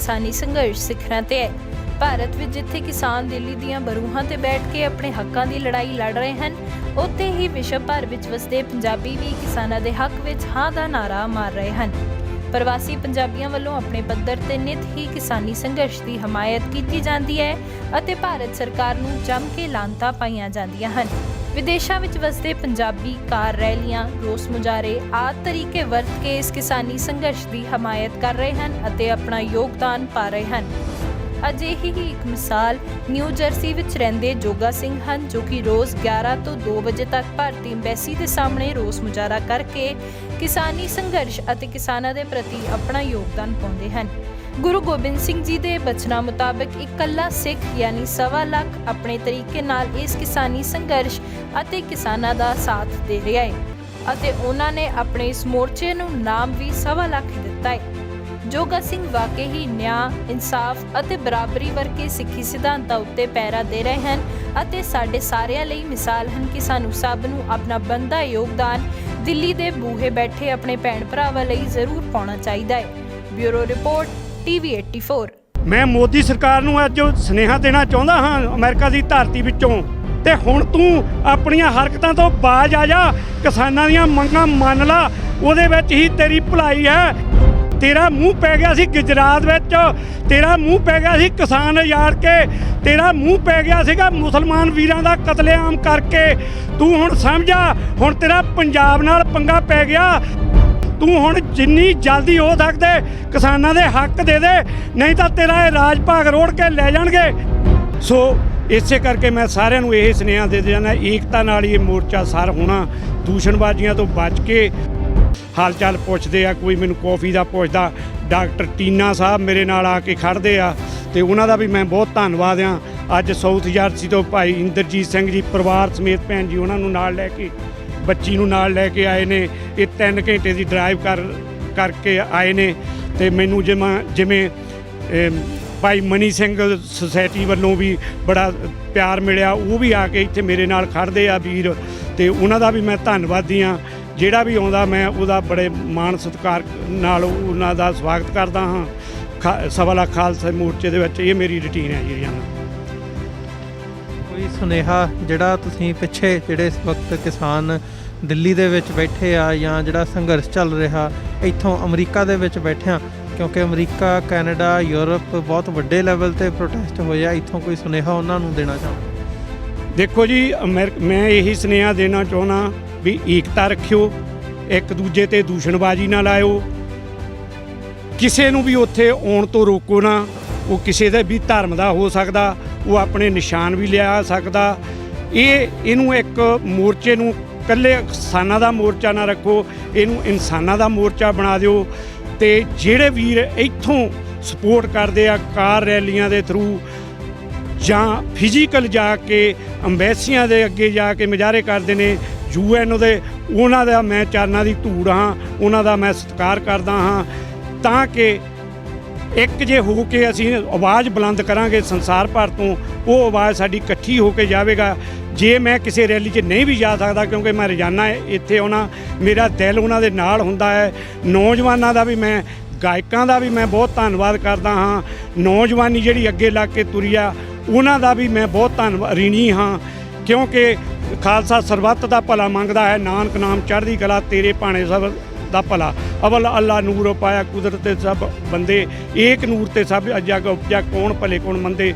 किसानी संघर्ष सिखਰਾਂ ਤੇ ਹੈ। ਭਾਰਤ ਵਿੱਚ ਜਿੱਥੇ ਕਿਸਾਨ ਦਿੱਲੀ ਦੀਆਂ ਬਰੂਹਾਂ ਤੇ ਬੈਠ ਕੇ ਆਪਣੇ ਹੱਕਾਂ ਦੀ ਲੜਾਈ ਲੜ ਰਹੇ ਹਨ, ਉੱਥੇ ਹੀ ਵਿਸ਼ਵ ਭਰ ਵਿੱਚ ਵਸਦੇ ਪੰਜਾਬੀ ਵੀ ਕਿਸਾਨਾਂ ਦੇ ਹੱਕ ਵਿੱਚ ਹਾਂ ਦਾ ਨਾਰਾ ਮਾਰ ਰਹੇ ਹਨ। ਪ੍ਰਵਾਸੀ ਪੰਜਾਬੀਆਂ ਵੱਲੋਂ ਆਪਣੇ ਪੱਧਰ ਤੇ ਨਿਤ ਹੀ ਕਿਸਾਨੀ ਸੰਘਰਸ਼ ਦੀ ਹਮਾਇਤ ਕੀਤੀ ਜਾਂਦੀ ਹੈ ਅਤੇ ਭਾਰਤ ਸਰਕਾਰ ਨੂੰ ਜੰਮ ਕੇ ਲਾਂਤਾਂ ਪਾਈਆਂ ਜਾਂਦੀਆਂ ਹਨ। ਵਿਦੇਸ਼ਾਂ ਵਿੱਚ ਵਸਦੇ ਪੰਜਾਬੀ ਕਾਰ ਰੈਲੀਆਂ, ਰੋਸ ਮੁਜ਼ਾਹਰੇ ਆਦਿ ਤਰੀਕੇ ਵਰਤ ਕੇ ਇਸ ਕਿਸਾਨੀ ਸੰਘਰਸ਼ ਦੀ ਹਮਾਇਤ ਕਰ ਰਹੇ ਹਨ ਅਤੇ ਆਪਣਾ ਯੋਗਦਾਨ ਪਾ ਰਹੇ ਹਨ। ਅਜਿਹੀ ਹੀ ਇੱਕ ਮਿਸਾਲ ਨਿਊ ਜਰਸੀ ਵਿੱਚ ਰਹਿੰਦੇ ਜੋਗਾ ਸਿੰਘ ਹਨ, ਜੋ ਕਿ ਰੋਜ਼ 11 ਤੋਂ 2 ਵਜੇ ਤੱਕ ਭਾਰਤੀ ਅੰਬੈਸੀ ਦੇ ਸਾਹਮਣੇ ਰੋਸ ਮੁਜ਼ਾਹਰਾ ਕਰਕੇ ਕਿਸਾਨੀ ਸੰਘਰਸ਼ ਅਤੇ ਕਿਸਾਨਾਂ ਦੇ ਪ੍ਰਤੀ ਆਪਣਾ ਯੋਗਦਾਨ ਪਾਉਂਦੇ ਹਨ। ਗੁਰੂ ਗੋਬਿੰਦ ਸਿੰਘ ਜੀ ਦੇ ਬਚਨਾਂ ਮੁਤਾਬਕ ਇਕੱਲਾ ਸਿੱਖ ਯਾਨੀ 1.25 ਲੱਖ ਆਪਣੇ ਤਰੀਕੇ ਨਾਲ ਇਸ ਕਿਸਾਨੀ ਸੰਘਰਸ਼ ਅਤੇ ਕਿਸਾਨਾਂ ਦਾ ਸਾਥ ਦੇ ਰਿਹਾ ਹੈ ਅਤੇ ਉਹਨਾਂ ਨੇ ਆਪਣੇ ਇਸ ਮੋਰਚੇ ਨੂੰ ਨਾਮ ਵੀ 1.25 ਲੱਖ ਦਿੱਤਾ ਹੈ। ਜੋਗਾ ਸਿੰਘ ਵਾਕਈ ਹੀ ਨਿਆਂ, ਇਨਸਾਫ ਅਤੇ ਬਰਾਬਰੀ ਵਰਗੇ ਸਿੱਖੀ ਸਿਧਾਂਤਾਂ ਉੱਤੇ ਪਹਿਰਾ ਦੇ ਰਹੇ ਹਨ ਅਤੇ ਸਾਡੇ ਸਾਰਿਆਂ ਲਈ ਮਿਸਾਲ ਹਨ ਕਿ ਸਾਨੂੰ ਸਭ ਨੂੰ ਆਪਣਾ ਬਣਦਾ ਯੋਗਦਾਨ ਦਿੱਲੀ ਦੇ ਬੂਹੇ ਬੈਠੇ ਆਪਣੇ ਭੈਣ ਭਰਾਵਾਂ ਲਈ ਜ਼ਰੂਰ ਪਾਉਣਾ ਚਾਹੀਦਾ ਹੈ। Bureau report TV 84। ਮੈਂ ਮੋਦੀ ਸਰਕਾਰ ਨੂੰ ਅੱਜ ਸੁਨੇਹਾ ਦੇਣਾ ਚਾਹੁੰਦਾ ਹਾਂ ਅਮਰੀਕਾ ਦੀ ਧਰਤੀ ਵਿੱਚੋਂ, ਤੇ ਹੁਣ ਤੂੰ ਆਪਣੀਆਂ ਹਰਕਤਾਂ ਤੋਂ ਬਾਜ਼ ਆ ਜਾ, ਕਿਸਾਨਾਂ ਦੀਆਂ ਮੰਗਾਂ ਮੰਨ ਲਾ, ਉਹਦੇ ਵਿੱਚ ਹੀ ਤੇਰੀ ਭਲਾਈ ਹੈ। ਤੇਰਾ ਮੂੰਹ ਪੈ ਗਿਆ ਸੀ ਗੁਜਰਾਤ ਵਿੱਚ, ਤੇਰਾ ਮੂੰਹ ਪੈ ਗਿਆ ਸੀ ਕਿਸਾਨ ਉਜਾੜ ਕੇ, ਤੇਰਾ ਮੂੰਹ ਪੈ ਗਿਆ ਸੀਗਾ ਮੁਸਲਮਾਨ ਵੀਰਾਂ ਦਾ ਕਤਲੇਆਮ ਕਰਕੇ। ਤੂੰ ਹੁਣ ਸਮਝਾ, ਹੁਣ ਤੇਰਾ ਪੰਜਾਬ ਨਾਲ ਪੰਗਾ ਪੈ ਗਿਆ। ਤੂੰ ਹੁਣ ਜਿੰਨੀ ਜਲਦੀ ਹੋ ਸਕਦੇ ਕਿਸਾਨਾਂ ਦੇ ਹੱਕ ਦੇ ਦੇ, ਨਹੀਂ ਤਾਂ ਤੇਰਾ ਇਹ ਰਾਜ ਭਾਗ ਰੋੜ ਕੇ ਲੈ ਜਾਣਗੇ। ਸੋ ਇਸੇ ਕਰਕੇ ਮੈਂ ਸਾਰਿਆਂ ਨੂੰ ਇਹ ਸੁਨੇਹਾ ਦੇ ਦੇਣਾ, ਏਕਤਾ ਨਾਲ ਹੀ ਇਹ ਮੋਰਚਾ ਸਰ ਹੋਣਾ। ਦੂਸ਼ਣਬਾਜ਼ੀਆਂ ਤੋਂ ਬਚ ਕੇ ਹਾਲ ਚਾਲ ਪੁੱਛਦੇ ਆ, ਕੋਈ ਮੈਨੂੰ ਕੌਫੀ ਦਾ ਪੁੱਛਦਾ, ਡਾਕਟਰ ਟੀਨਾ ਸਾਹਿਬ ਮੇਰੇ ਨਾਲ ਆ ਕੇ ਖੜ੍ਹਦੇ ਆ ਅਤੇ ਉਹਨਾਂ ਦਾ ਵੀ ਮੈਂ ਬਹੁਤ ਧੰਨਵਾਦ ਆ। ਅੱਜ ਸਾਊਥ ਜਰਸੀ ਤੋਂ ਭਾਈ ਇੰਦਰਜੀਤ ਸਿੰਘ ਜੀ ਪਰਿਵਾਰ ਸਮੇਤ ਭੈਣ ਜੀ ਉਹਨਾਂ ਨੂੰ ਨਾਲ ਲੈ ਕੇ, ਬੱਚੀ ਨੂੰ ਨਾਲ ਲੈ ਕੇ ਆਏ ਨੇ। ਇਹ 3 ਘੰਟੇ ਦੀ ਡਰਾਈਵ ਕਰਕੇ ਆਏ ਨੇ ਅਤੇ ਮੈਨੂੰ ਜਿਵੇਂ ਭਾਈ ਮਨੀ ਸਿੰਘ ਸੁਸਾਇਟੀ ਵੱਲੋਂ ਵੀ ਬੜਾ ਪਿਆਰ ਮਿਲਿਆ, ਉਹ ਵੀ ਆ ਕੇ ਇੱਥੇ ਮੇਰੇ ਨਾਲ ਖੜ੍ਹਦੇ ਆ ਵੀਰ, ਅਤੇ ਉਹਨਾਂ ਦਾ ਵੀ ਮੈਂ ਧੰਨਵਾਦੀ ਹਾਂ। ਜਿਹੜਾ ਵੀ ਆਉਂਦਾ ਮੈਂ ਉਹਦਾ ਬੜੇ ਮਾਣ ਸਤਿਕਾਰ ਨਾਲ ਉਹਨਾਂ ਦਾ ਸਵਾਗਤ ਕਰਦਾ ਹਾਂ। 1.25 ਲੱਖ ਖਾਲਸਾ ਮੋਰਚੇ ਦੇ ਵਿੱਚ ਇਹ ਮੇਰੀ ਰੂਟੀਨ ਹੈ ਜੀ। ਕੋਈ ਸੁਨੇਹਾ ਜਿਹੜਾ ਤੁਸੀਂ ਪਿੱਛੇ ਜਿਹੜੇ ਇਸ ਵਕਤ ਕਿਸਾਨ ਦਿੱਲੀ ਦੇ ਵਿੱਚ ਬੈਠੇ ਆ, ਜਾਂ ਜਿਹੜਾ ਸੰਘਰਸ਼ ਚੱਲ ਰਿਹਾ ਇੱਥੋਂ ਅਮਰੀਕਾ ਦੇ ਵਿੱਚ ਬੈਠਿਆਂ, ਕਿਉਂਕਿ ਅਮਰੀਕਾ, ਕੈਨੇਡਾ, ਯੂਰਪ ਬਹੁਤ ਵੱਡੇ ਲੈਵਲ 'ਤੇ ਪ੍ਰੋਟੈਸਟ ਹੋਇਆ, ਇੱਥੋਂ ਕੋਈ ਸੁਨੇਹਾ ਉਹਨਾਂ ਨੂੰ ਦੇਣਾ ਚਾਹੁੰਦਾ? ਦੇਖੋ ਜੀ, ਮੈਂ ਇਹੀ ਸੁਨੇਹਾ ਦੇਣਾ ਚਾਹੁੰਦਾ ਵੀ ਏਕਤਾ ਰੱਖਿਓ, ਇੱਕ ਦੂਜੇ 'ਤੇ ਦੂਸ਼ਣਬਾਜ਼ੀ ਨਾ ਲਾਇਓ, ਕਿਸੇ ਨੂੰ ਵੀ ਉੱਥੇ ਆਉਣ ਤੋਂ ਰੋਕੋ ਨਾ। ਉਹ ਕਿਸੇ ਦੇ ਵੀ ਧਰਮ ਦਾ ਹੋ ਸਕਦਾ, ਉਹ ਆਪਣੇ ਨਿਸ਼ਾਨ ਵੀ ਲਿਆ ਸਕਦਾ। ਇਹਨੂੰ ਇੱਕ ਮੋਰਚੇ ਨੂੰ ਇਕੱਲੇ ਕਿਸਾਨਾਂ ਦਾ ਮੋਰਚਾ ਨਾ ਰੱਖੋ, ਇਹਨੂੰ ਇਨਸਾਨਾਂ ਦਾ ਮੋਰਚਾ ਬਣਾ ਦਿਓ। ਅਤੇ ਜਿਹੜੇ ਵੀਰ ਇੱਥੋਂ ਸਪੋਰਟ ਕਰਦੇ ਆ ਕਾਰ ਰੈਲੀਆਂ ਦੇ ਥਰੂ ਜਾਂ ਫਿਜ਼ੀਕਲ ਜਾ ਕੇ ਅੰਬੈਸੀਆਂ ਦੇ ਅੱਗੇ ਜਾ ਕੇ ਮੁਜ਼ਾਹਰੇ ਕਰਦੇ ਨੇ UN ਦੇ, ਉਹਨਾਂ ਦਾ ਮੈਂ ਚਰਨਾਂ ਦੀ ਧੂੜ ਹਾਂ, ਉਹਨਾਂ ਦਾ ਮੈਂ ਸਤਿਕਾਰ ਕਰਦਾ ਹਾਂ। ਤਾਂ ਕਿ ਇੱਕ ਜੇ ਹੋ ਕੇ ਅਸੀਂ ਆਵਾਜ਼ ਬੁਲੰਦ ਕਰਾਂਗੇ ਸੰਸਾਰ ਭਰ ਤੋਂ, ਉਹ ਆਵਾਜ਼ ਸਾਡੀ ਇਕੱਠੀ ਹੋ ਕੇ ਜਾਵੇਗਾ। ਜੇ ਮੈਂ ਕਿਸੇ ਰੈਲੀ 'ਚ ਨਹੀਂ ਵੀ ਜਾ ਸਕਦਾ, ਕਿਉਂਕਿ ਮੈਂ ਰੋਜ਼ਾਨਾ ਇੱਥੇ ਆਉਣਾ, ਮੇਰਾ ਦਿਲ ਉਹਨਾਂ ਦੇ ਨਾਲ ਹੁੰਦਾ ਹੈ। ਨੌਜਵਾਨਾਂ ਦਾ ਵੀ, ਮੈਂ ਗਾਇਕਾਂ ਦਾ ਵੀ ਮੈਂ ਬਹੁਤ ਧੰਨਵਾਦ ਕਰਦਾ ਹਾਂ। ਨੌਜਵਾਨੀ ਜਿਹੜੀ ਅੱਗੇ ਲੱਗ ਕੇ ਤੁਰੀ ਆ, ਉਹਨਾਂ ਦਾ ਵੀ ਮੈਂ ਬਹੁਤ ਰਿਣੀ ਹਾਂ, ਕਿਉਂਕਿ ਖਾਲਸਾ ਸਰਬੱਤ ਦਾ ਭਲਾ ਮੰਗਦਾ ਹੈ। ਨਾਨਕ ਨਾਮ ਚੜ੍ਹਦੀ ਕਲਾ, ਤੇਰੇ ਭਾਣੇ ਸਭ ਦਾ ਭਲਾ। ਅਵਲ ਅੱਲਾ ਨੂਰ ਪਾਇਆ ਕੁਦਰਤ ਤੇ ਸਭ ਬੰਦੇ, ਏਕ ਨੂਰ ਤੇ ਸਭ ਜਗ ਉਪਜਿਆ, ਕੌਣ ਭਲੇ ਕੌਣ ਮੰਦੇ।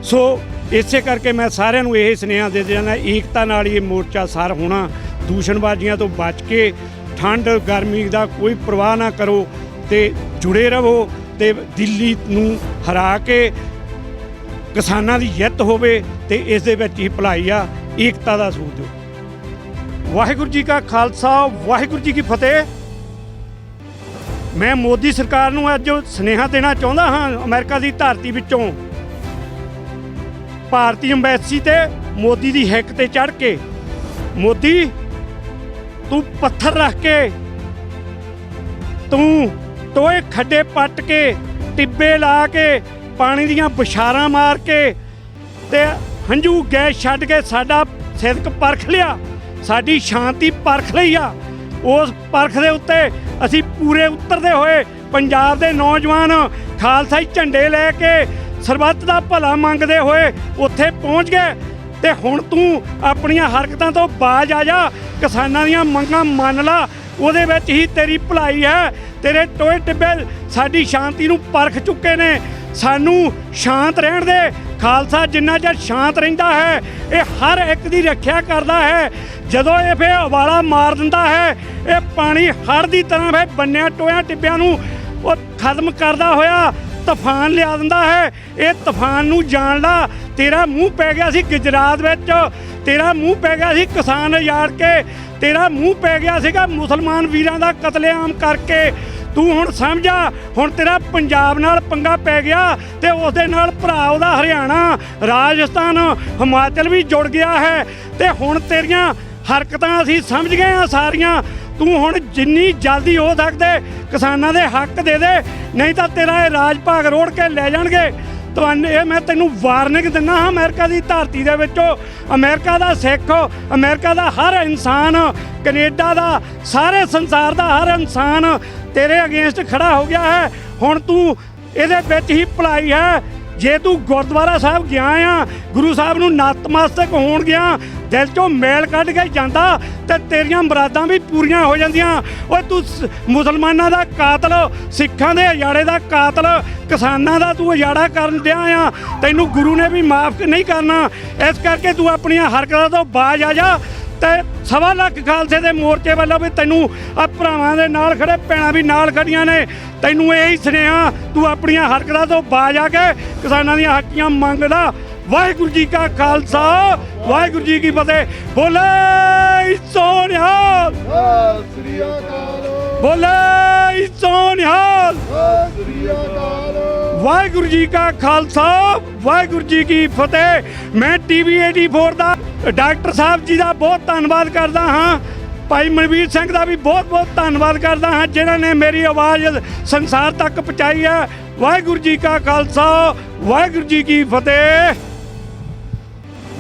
ਸੋ ਇਸੇ ਕਰਕੇ ਮੈਂ ਸਾਰਿਆਂ ਨੂੰ ਇਹ ਸੁਨੇਹਾ ਦੇ ਦੇਣਾ, ਏਕਤਾ ਨਾਲ ਹੀ ਇਹ ਮੋਰਚਾ ਸਰ ਹੋਣਾ। ਦੂਸ਼ਣਬਾਜ਼ੀਆਂ ਤੋਂ ਬਚ ਕੇ, ਠੰਡ ਗਰਮੀ ਦਾ ਕੋਈ ਪਰਵਾਹ ਨਾ ਕਰੋ ਅਤੇ ਜੁੜੇ ਰਹੋ, ਅਤੇ ਦਿੱਲੀ ਨੂੰ ਹਰਾ ਕੇ ਕਿਸਾਨਾਂ ਦੀ ਜਿੱਤ ਹੋਵੇ, ਅਤੇ ਇਸ ਦੇ ਵਿੱਚ ਹੀ ਭਲਾਈ ਆ। ਏਕਤਾ ਦਾ ਸੂਤ ਦਿਓ। ਵਾਹਿਗੁਰੂ ਜੀ ਕਾ ਖਾਲਸਾ, ਵਾਹਿਗੁਰੂ ਜੀ ਕੀ ਫਤਿਹ। ਮੈਂ ਮੋਦੀ ਸਰਕਾਰ ਨੂੰ ਅੱਜ ਸੁਨੇਹਾ ਦੇਣਾ ਚਾਹੁੰਦਾ ਹਾਂ ਅਮਰੀਕਾ ਦੀ ਧਰਤੀ ਵਿੱਚੋਂ, ਭਾਰਤੀ ਅੰਬੈਸੀ ਤੇ ਮੋਦੀ ਦੀ ਹਿੱਕ ਤੇ ਚੜ੍ਹ ਕੇ, ਮੋਦੀ ਤੂੰ ਪੱਥਰ ਰੱਖ ਕੇ, ਤੂੰ ਟੋਏ ਖੱਡੇ ਪੱਟ ਕੇ, ਟਿੱਬੇ ਲਾ ਕੇ, ਪਾਣੀ ਦੀਆਂ ਬੁਛਾਰਾਂ ਮਾਰ ਕੇ ਤੇ ਹੰਝੂ ਗੈਸ ਛੱਡ ਕੇ ਸਾਡਾ ਸਿਦਕ ਪਰਖ ਲਿਆ, ਸਾਡੀ ਸ਼ਾਂਤੀ ਪਰਖ ਲਈ ਆ। ਉਸ ਪਰਖ ਦੇ ਉੱਤੇ ਅਸੀਂ ਪੂਰੇ ਉਤਰਦੇ ਹੋਏ ਪੰਜਾਬ ਦੇ ਨੌਜਵਾਨ ਖਾਲਸਾਈ ਝੰਡੇ ਲੈ ਕੇ ਸਰਬੱਤ ਦਾ ਭਲਾ ਮੰਗਦੇ ਹੋਏ ਉੱਥੇ ਪਹੁੰਚ ਗਏ ਤੇ ਹੁਣ ਤੂੰ ਆਪਣੀਆਂ ਹਰਕਤਾਂ ਤੋਂ ਬਾਜ਼ ਆ ਜਾ, ਕਿਸਾਨਾਂ ਦੀਆਂ ਮੰਗਾਂ ਮੰਨ ਲਾ, ਉਹਦੇ ਵਿੱਚ ਹੀ ਤੇਰੀ ਭਲਾਈ ਹੈ। ਤੇਰੇ ਟੋਏ ਟਿੱਬੇ ਸਾਡੀ ਸ਼ਾਂਤੀ ਨੂੰ ਪਰਖ ਚੁੱਕੇ ਨੇ। ਸਾਨੂੰ ਸ਼ਾਂਤ ਰਹਿਣ ਦੇ। ਖਾਲਸਾ ਜਿੰਨਾ ਚਿਰ ਸ਼ਾਂਤ ਰਹਿੰਦਾ ਹੈ ਇਹ ਹਰ ਇੱਕ ਦੀ ਰੱਖਿਆ ਕਰਦਾ ਹੈ। ਜਦੋਂ ਇਹ ਫੇ ਉਬਾਲਾ ਮਾਰ ਦਿੰਦਾ ਹੈ, ਇਹ ਪਾਣੀ ਹੜ੍ਹ ਦੀ ਤਰ੍ਹਾਂ ਫੇ ਬੰਨਿਆਂ ਟੋਇਆਂ ਟਿੱਬਿਆਂ ਨੂੰ ਉਹ ਖਤਮ ਕਰਦਾ ਹੋਇਆ ਤੂਫਾਨ ਲਿਆ ਦਿੰਦਾ ਹੈ। ਇਹ ਤੂਫਾਨ ਨੂੰ ਜਾਣ ਲਾ। ਤੇਰਾ ਮੂੰਹ ਪੈ ਗਿਆ ਸੀ ਗੁਜਰਾਤ ਵਿੱਚ, ਤੇਰਾ ਮੂੰਹ ਪੈ ਗਿਆ ਸੀ ਕਿਸਾਨ ਉਜਾੜ ਕੇ, ਤੇਰਾ ਮੂੰਹ ਪੈ ਗਿਆ ਸੀਗਾ ਮੁਸਲਮਾਨ ਵੀਰਾਂ ਦਾ ਕਤਲੇਆਮ ਕਰਕੇ। ਤੂੰ ਹੁਣ ਸਮਝਾ, ਹੁਣ ਤੇਰਾ ਪੰਜਾਬ ਨਾਲ ਪੰਗਾ ਪੈ ਗਿਆ ਤੇ ਉਸ ਦੇ ਨਾਲ ਭਰਾ ਉਹਦਾ ਹਰਿਆਣਾ, ਰਾਜਸਥਾਨ, ਹਿਮਾਚਲ ਵੀ ਜੁੜ ਗਿਆ ਹੈ। ਤੇ ਹੁਣ ਤੇਰੀਆਂ ਹਰਕਤਾਂ ਅਸੀਂ ਸਮਝ ਗਏ ਹਾਂ ਸਾਰੀਆਂ। ਤੂੰ ਹੁਣ ਜਿੰਨੀ ਜਲਦੀ ਹੋ ਸਕਦੇ ਕਿਸਾਨਾਂ ਦੇ ਹੱਕ ਦੇ ਦੇ, ਨਹੀਂ ਤਾਂ ਤੇਰਾ ਇਹ ਰਾਜ ਭਾਗ ਰੋੜ ਕੇ ਲੈ ਜਾਣਗੇ। ਤੁਹਾਨੂੰ ਇਹ ਮੈਂ ਤੈਨੂੰ ਵਾਰਨਿੰਗ ਦਿੰਦਾ ਹਾਂ। ਅਮਰੀਕਾ ਦੀ ਧਰਤੀ ਦੇ ਵਿੱਚੋਂ, ਅਮਰੀਕਾ ਦਾ ਸਿੱਖ, ਅਮਰੀਕਾ ਦਾ ਹਰ ਇਨਸਾਨ, ਕੈਨੇਡਾ ਦਾ, ਸਾਰੇ ਸੰਸਾਰ ਦਾ ਹਰ ਇਨਸਾਨ ਤੇਰੇ ਅਗੇਂਸਟ ਖੜਾ ਹੋ ਗਿਆ ਹੈ। ਹੁਣ ਤੂੰ ਇਹਦੇ ਵਿੱਚ ਹੀ ਭਲਾਈ ਹੈ। ਜੇ ਤੂੰ ਗੁਰਦੁਆਰਾ ਸਾਹਿਬ ਗਿਆ ਆ, ਗੁਰੂ ਸਾਹਿਬ ਨੂੰ ਨਤਮਸਤਕ ਹੋਣ ਗਿਆ, ਦਿਲ ਚੋਂ ਮੈਲ ਕੱਢ ਕੇ ਜਾਂਦਾ ਤੇ ਤੇਰੀਆਂ ਮੁਰਾਦਾਂ ਵੀ ਪੂਰੀਆਂ ਹੋ ਜਾਂਦੀਆਂ। ਓਏ ਤੂੰ ਮੁਸਲਮਾਨਾਂ ਦਾ ਕਾਤਲ, ਸਿੱਖਾਂ ਦੇ ਉਜਾੜੇ ਦਾ ਕਾਤਲ, ਕਿਸਾਨਾਂ ਦਾ ਤੂੰ ਉਜਾੜਾ ਕਰਨ ਡਿਆ ਆ। ਤੈਨੂੰ ਗੁਰੂ ਨੇ ਵੀ ਮਾਫ ਨਹੀਂ ਕਰਨਾ। ਇਸ ਕਰਕੇ ਤੂੰ ਆਪਣੀਆਂ ਹਰਕਤਾਂ ਤੋਂ ਬਾਜ਼ ਆ ਜਾ। ਤੇ 1.25 ਲੱਖ ਖਾਲਸੇ ਦੇ ਮੋਰਚੇ ਵੱਲੋਂ ਵੀ ਤੈਨੂੰ ਆ ਭਰਾਵਾਂ ਦੇ ਨਾਲ ਖੜੇ, ਭੈਣਾਂ ਵੀ ਨਾਲ ਖੜੀਆਂ ਨੇ। ਤੈਨੂੰ ਇਹੀ ਸੁਨੇਹਾ, ਤੂੰ ਆਪਣੀਆਂ ਹਰਕਤਾਂ ਤੋਂ ਬਾਜ਼ ਆ ਕੇ ਕਿਸਾਨਾਂ ਦੀਆਂ ਹੱਕੀਆਂ ਮੰਗਦਾ। ਵਾਹਿਗੁਰੂ ਜੀ ਕਾ ਖਾਲਸਾ, ਵਾਹਿਗੁਰੂ ਜੀ ਕੀ ਫਤਿਹ। ਬੋਲੇ ਸੋ ਨਿਹਾਲ, ਸ੍ਰੀ ਅਕਾਲ, ਬੋਲੇ ਸੋ ਨਿਹਾਲ। ਸ੍ਰੀ ਅਕਾਲ। ਵਾਹਿਗੁਰੂ ਜੀ ਕਾ ਖਾਲਸਾ, ਵਾਹਿਗੁਰੂ ਜੀ ਕੀ ਫਤਿਹ। ਮੈਂ ਟੀਵੀ 84 ਦਾ ਡਾਕਟਰ ਸਾਹਿਬ ਜੀ ਦਾ ਬਹੁਤ ਧੰਨਵਾਦ ਕਰਦਾ ਹਾਂ। ਭਾਈ ਮਨਵੀਰ ਸਿੰਘ ਦਾ ਵੀ ਬਹੁਤ ਬਹੁਤ ਧੰਨਵਾਦ ਕਰਦਾ ਹਾਂ, ਜਿਨ੍ਹਾਂ ਨੇ ਮੇਰੀ ਆਵਾਜ਼ ਸੰਸਾਰ ਤੱਕ ਪਹੁੰਚਾਈ ਹੈ। ਵਾਹਿਗੁਰੂ ਜੀ ਕਾ ਖਾਲਸਾ, ਵਾਹਿਗੁਰੂ ਜੀ ਕੀ ਫਤਿਹ।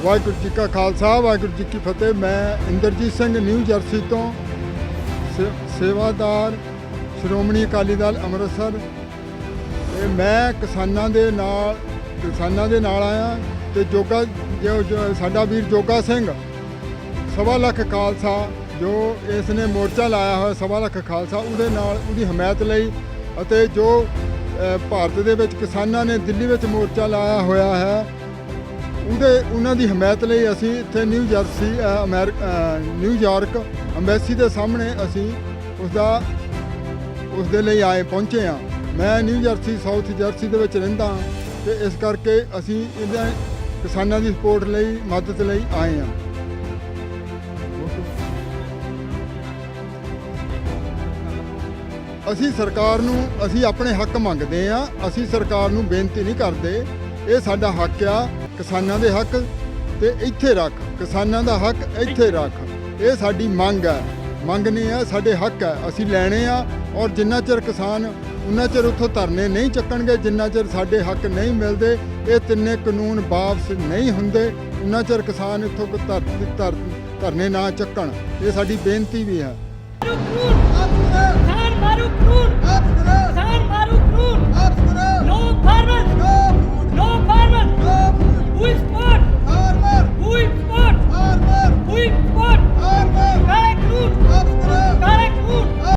ਵਾਹਿਗੁਰੂ ਜੀ ਕਾ ਖਾਲਸਾ, ਵਾਹਿਗੁਰੂ ਜੀ ਕੀ ਫਤਿਹ। ਮੈਂ ਇੰਦਰਜੀਤ ਸਿੰਘ ਨਿਊ ਜਰਸੀ ਤੋਂ ਸੇਵਾਦਾਰ ਸ਼੍ਰੋਮਣੀ ਅਕਾਲੀ ਦਲ ਅੰਮ੍ਰਿਤਸਰ। ਤੇ ਮੈਂ ਕਿਸਾਨਾਂ ਦੇ ਨਾਲ ਆਇਆ ਤੇ ਜੋਗਾ ਜੋ ਸਾਡਾ ਵੀਰ ਜੋਗਾ ਸਿੰਘ 1.25 ਲੱਖ ਖਾਲਸਾ ਜੋ ਇਸ ਨੇ ਮੋਰਚਾ ਲਾਇਆ ਹੋਇਆ 1.25 ਲੱਖ ਖਾਲਸਾ, ਉਹਦੇ ਨਾਲ ਉਹਦੀ ਹਮਾਇਤ ਲਈ ਅਤੇ ਜੋ ਭਾਰਤ ਦੇ ਵਿੱਚ ਕਿਸਾਨਾਂ ਨੇ ਦਿੱਲੀ ਵਿੱਚ ਮੋਰਚਾ ਲਾਇਆ ਹੋਇਆ ਹੈ ਉਹਨਾਂ ਦੀ ਹਮਾਇਤ ਲਈ ਅਸੀਂ ਇੱਥੇ ਨਿਊਯਾਰਕ ਅੰਬੈਸੀ ਦੇ ਸਾਹਮਣੇ ਅਸੀਂ ਉਸ ਦੇ ਲਈ ਪਹੁੰਚੇ ਹਾਂ। ਮੈਂ ਨਿਊ ਜਰਸੀ, ਸਾਊਥ ਜਰਸੀ ਦੇ ਵਿੱਚ ਰਹਿੰਦਾ ਹਾਂ ਤੇ ਇਸ ਕਰਕੇ ਅਸੀਂ ਇਹਨਾਂ ਕਿਸਾਨਾਂ ਦੀ ਸਪੋਰਟ ਲਈ, ਮਦਦ ਲਈ ਆਏ ਹਾਂ। ਅਸੀਂ ਸਰਕਾਰ ਨੂੰ ਆਪਣੇ ਹੱਕ ਮੰਗਦੇ ਹਾਂ। ਅਸੀਂ ਸਰਕਾਰ ਨੂੰ ਬੇਨਤੀ ਨਹੀਂ ਕਰਦੇ। ਇਹ ਸਾਡਾ ਹੱਕ ਆ, ਕਿਸਾਨਾਂ ਦੇ ਹੱਕ ਤੇ ਇੱਥੇ ਰੱਖ, ਕਿਸਾਨਾਂ ਦਾ ਹੱਕ ਇੱਥੇ ਰੱਖ। ਇਹ ਸਾਡੀ ਮੰਗ ਹੈ, ਮੰਗ ਨਹੀਂ ਹੈ, ਸਾਡੇ ਹੱਕ ਹੈ, ਅਸੀਂ ਲੈਣੇ ਆ। ਔਰ ਜਿੰਨਾ ਚਿਰ ਕਿਸਾਨ ਉਹਨਾਂ ਚਿਰ ਉੱਥੋਂ ਧਰਨੇ ਨਹੀਂ ਚੱਕਣਗੇ, ਜਿੰਨਾ ਚਿਰ ਸਾਡੇ ਹੱਕ ਨਹੀਂ ਮਿਲਦੇ, ਇਹ ਤਿੰਨੇ ਕਾਨੂੰਨ ਵਾਪਸ ਨਹੀਂ ਹੁੰਦੇ, ਉਹਨਾਂ ਚਿਰ ਕਿਸਾਨ ਇੱਥੋਂ ਧਰਨੇ ਨਾ ਚੱਕਣ। ਇਹ ਸਾਡੀ ਬੇਨਤੀ ਵੀ ਹੈ।